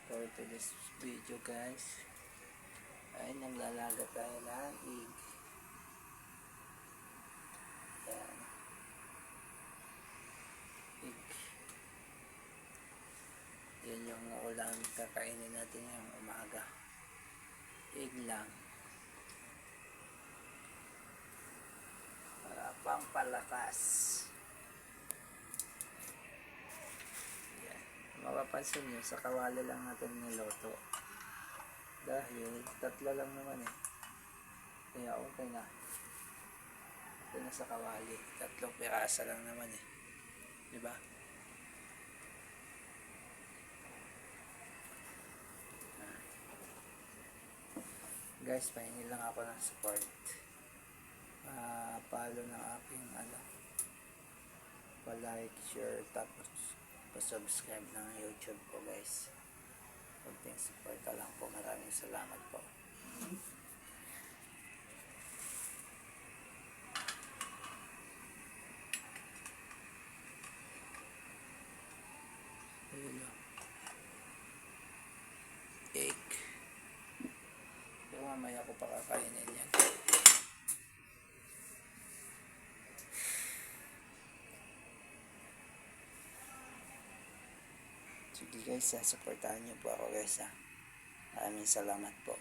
For today's video guys ay naglalaga tayo ng egg. Ayan. Egg. Yan yung ulam kakainin natin ngayong umaga. Egg lang. Para pampalakas. Ayan. Mapapansin nyo, sa kawali lang natin niloto. Dahil tatlo lang naman kaya okay na. Okay na sa kawali. 3 pirasa lang naman diba? Guys, pahingi lang ako ng support. Follow ng aking pa-like, share, tapos pa-subscribe ng YouTube ko guys. Kunting support lang po. Maraming salamat po. Egg. Pero mamaya ko pa kakainin yan. Sige guys, supportahan niyo po ako guys. Maraming salamat po.